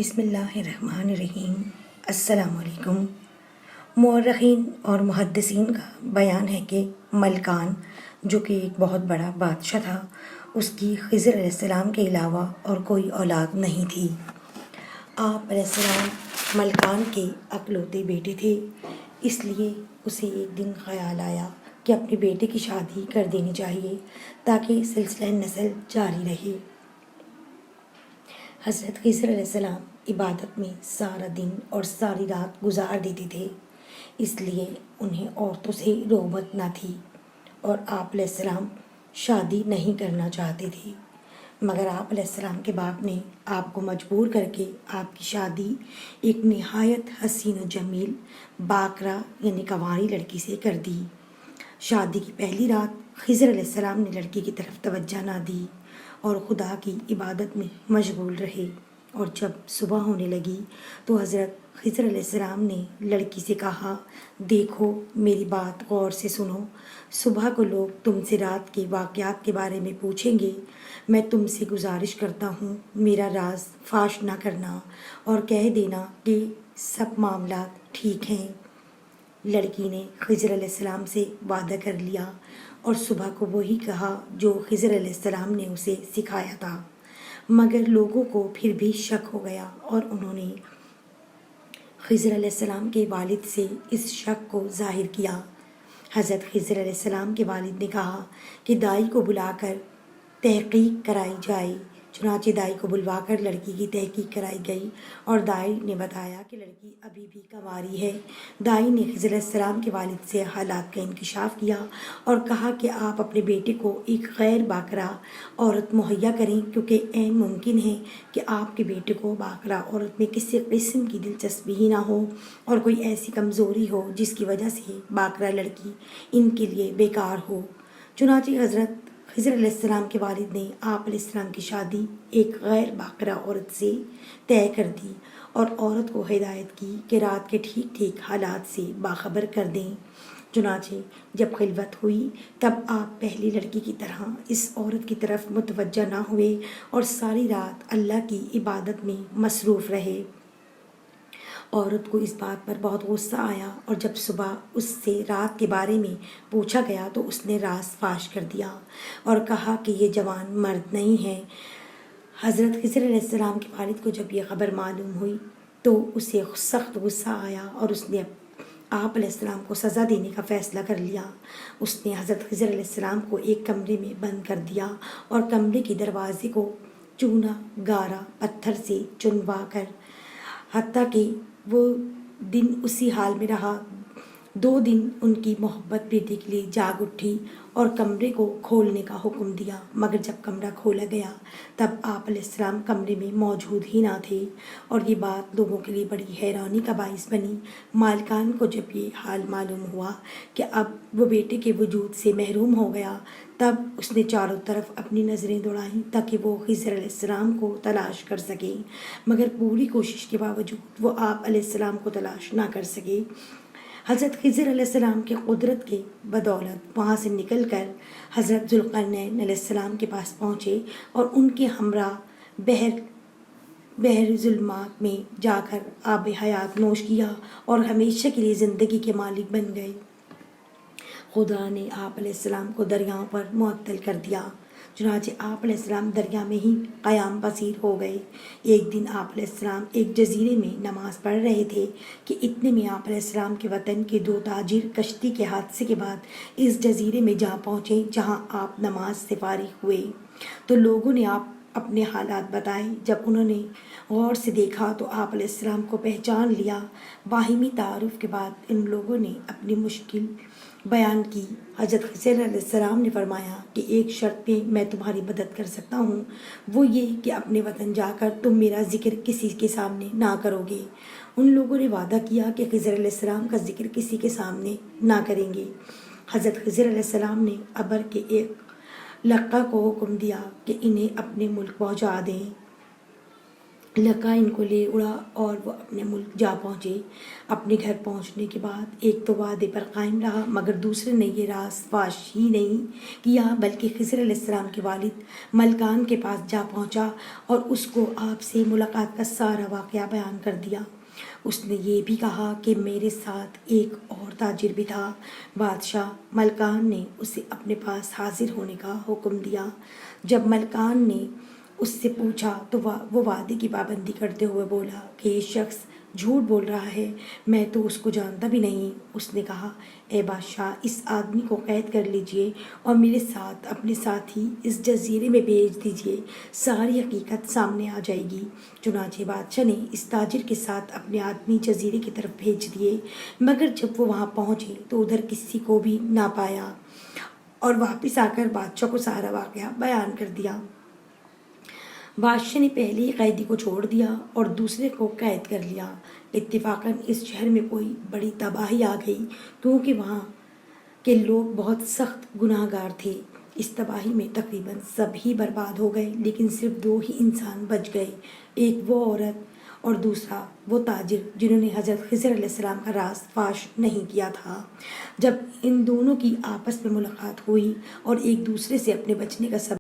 بسم اللہ الرحمن الرحیم۔ السلام علیکم۔ مورخین اور محدثین کا بیان ہے کہ ملکان جو کہ ایک بہت بڑا بادشاہ تھا، اس کی خضر علیہ السلام کے علاوہ اور کوئی اولاد نہیں تھی۔ آپ علیہ السلام ملکان کے اکلوتے بیٹے تھے، اس لیے اسے ایک دن خیال آیا کہ اپنے بیٹے کی شادی کر دینی چاہیے تاکہ سلسلہ نسل جاری رہے۔ حضرت خضر علیہ السلام عبادت میں سارا دن اور ساری رات گزار دیتے تھے، اس لیے انہیں عورتوں سے رغبت نہ تھی اور آپ علیہ السلام شادی نہیں کرنا چاہتے تھے، مگر آپ علیہ السلام کے باپ نے آپ کو مجبور کر کے آپ کی شادی ایک نہایت حسین و جمیل باکرہ یعنی کنواری لڑکی سے کر دی۔ شادی کی پہلی رات خضر علیہ السلام نے لڑکی کی طرف توجہ نہ دی اور خدا کی عبادت میں مشغول رہے، اور جب صبح ہونے لگی تو حضرت خضر علیہ السلام نے لڑکی سے کہا، دیکھو میری بات غور سے سنو، صبح کو لوگ تم سے رات کے واقعات کے بارے میں پوچھیں گے، میں تم سے گزارش کرتا ہوں میرا راز فاش نہ کرنا اور کہہ دینا کہ سب معاملات ٹھیک ہیں۔ لڑکی نے خضر علیہ السلام سے وعدہ کر لیا اور صبح کو وہی کہا جو خضر علیہ السلام نے اسے سکھایا تھا، مگر لوگوں کو پھر بھی شک ہو گیا اور انہوں نے خضر علیہ السلام کے والد سے اس شک کو ظاہر کیا۔ حضرت خضر علیہ السلام کے والد نے کہا کہ دائی کو بلا کر تحقیق کرائی جائے۔ چنانچہ دائی کو بلوا کر لڑکی کی تحقیق کرائی گئی اور دائی نے بتایا کہ لڑکی ابھی بھی کنواری ہے۔ دائی نے خضر علیہ السلام کے والد سے حالات کا انکشاف کیا اور کہا کہ آپ اپنے بیٹے کو ایک غیر باکرہ عورت مہیا کریں، کیونکہ عین ممکن ہے کہ آپ کے بیٹے کو باکرہ عورت میں کسی قسم کی دلچسپی ہی نہ ہو اور کوئی ایسی کمزوری ہو جس کی وجہ سے باکرہ لڑکی ان کے لیے بیکار ہو۔ چنانچہ حضرت خضر علیہ السلام کے والد نے آپ علیہ السلام کی شادی ایک غیر باکرہ عورت سے طے کر دی اور عورت کو ہدایت کی کہ رات کے ٹھیک ٹھیک حالات سے باخبر کر دیں۔ چنانچہ جب خلوت ہوئی تب آپ پہلی لڑکی کی طرح اس عورت کی طرف متوجہ نہ ہوئے اور ساری رات اللہ کی عبادت میں مصروف رہے۔ عورت کو اس بات پر بہت غصہ آیا اور جب صبح اس سے رات کے بارے میں پوچھا گیا تو اس نے راز فاش کر دیا اور کہا کہ یہ جوان مرد نہیں ہے۔ حضرت خضر علیہ السلام کے والد کو جب یہ خبر معلوم ہوئی تو اسے سخت غصہ آیا اور اس نے آپ علیہ السلام کو سزا دینے کا فیصلہ کر لیا۔ اس نے حضرت خضر علیہ السلام کو ایک کمرے میں بند کر دیا اور کمرے کے دروازے کو چونا گارا پتھر سے چنوا کر حتیٰ کہ وہ دن اسی حال میں رہا۔ 2 دن ان کی محبت بیٹے کے لیے جاگ اٹھی اور کمرے کو کھولنے کا حکم دیا، مگر جب کمرہ کھولا گیا تب آپ علیہ السلام کمرے میں موجود ہی نہ تھے، اور یہ بات لوگوں کے لیے بڑی حیرانی کا باعث بنی۔ مالکان کو جب یہ حال معلوم ہوا کہ اب وہ بیٹے کے وجود سے محروم ہو گیا تب اس نے چاروں طرف اپنی نظریں دوڑائیں تاکہ وہ خضر علیہ السلام کو تلاش کر سکے، مگر پوری کوشش کے باوجود وہ آپ علیہ السلام کو تلاش نہ کر سکے۔ حضرت خضر علیہ السلام کی قدرت کے بدولت وہاں سے نکل کر حضرت ذوالقرنین علیہ السلام کے پاس پہنچے اور ان کے ہمراہ بحر ظلمات میں جا کر آب حیات نوش کیا اور ہمیشہ کے لیے زندگی کے مالک بن گئے۔ خدا نے آپ علیہ السلام کو دریاؤں پر معطل کر دیا، چنانچہ آپ علیہ السلام دریا میں ہی قیام پذیر ہو گئے۔ ایک دن آپ علیہ السلام ایک جزیرے میں نماز پڑھ رہے تھے کہ اتنے میں آپ علیہ السلام کے وطن کے 2 تاجر کشتی کے حادثے کے بعد اس جزیرے میں جا پہنچے جہاں آپ نماز سے فارغ ہوئے، تو لوگوں نے آپ اپنے حالات بتائے۔ جب انہوں نے غور سے دیکھا تو آپ علیہ السلام کو پہچان لیا۔ باہمی تعارف کے بعد ان لوگوں نے اپنی مشکل بیان کی۔ حضرت خضر علیہ السلام نے فرمایا کہ ایک شرط پہ میں تمہاری مدد کر سکتا ہوں، وہ یہ کہ اپنے وطن جا کر تم میرا ذکر کسی کے سامنے نہ کرو گے۔ ان لوگوں نے وعدہ کیا کہ خضر علیہ السلام کا ذکر کسی کے سامنے نہ کریں گے۔ حضرت خضر علیہ السلام نے ابر کے ایک لقہ کو حکم دیا کہ انہیں اپنے ملک پہنچا دیں۔ لکا ان کو لے اڑا اور وہ اپنے ملک جا پہنچے۔ اپنے گھر پہنچنے کے بعد ایک تو وعدے پر قائم رہا، مگر دوسرے نے یہ راز فاش ہی نہیں کیا، بلکہ خضر علیہ السلام کے والد ملکان کے پاس جا پہنچا اور اس کو آپ سے ملاقات کا سارا واقعہ بیان کر دیا۔ اس نے یہ بھی کہا کہ میرے ساتھ ایک اور تاجر بھی تھا۔ بادشاہ ملکان نے اسے اپنے پاس حاضر ہونے کا حکم دیا۔ جب ملکان نے اس سے پوچھا تو وہ وعدے کی پابندی کرتے ہوئے بولا کہ یہ شخص جھوٹ بول رہا ہے، میں تو اس کو جانتا بھی نہیں۔ اس نے کہا، اے بادشاہ، اس آدمی کو قید کر لیجئے اور میرے ساتھ اپنے ساتھی اس جزیرے میں بھیج دیجئے، ساری حقیقت سامنے آ جائے گی۔ چنانچہ بادشاہ نے اس تاجر کے ساتھ اپنے آدمی جزیرے کی طرف بھیج دیے، مگر جب وہ وہاں پہنچے تو ادھر کسی کو بھی نہ پایا اور واپس آ کر بادشاہ کو سارا واقعہ بیان کر دیا۔ بادشاہ نے پہلے ہی قیدی کو چھوڑ دیا اور دوسرے کو قید کر لیا۔ اتفاقاً اس شہر میں کوئی بڑی تباہی آ گئی، کیونکہ وہاں کے لوگ بہت سخت گناہ گار تھے۔ اس تباہی میں تقریباً سب ہی برباد ہو گئے، لیکن صرف 2 ہی انسان بچ گئے، ایک وہ عورت اور دوسرا وہ تاجر جنہوں نے حضرت خضر علیہ السلام کا راز فاش نہیں کیا تھا۔ جب ان دونوں کی آپس میں ملاقات ہوئی اور ایک دوسرے سے اپنے بچنے کا سبب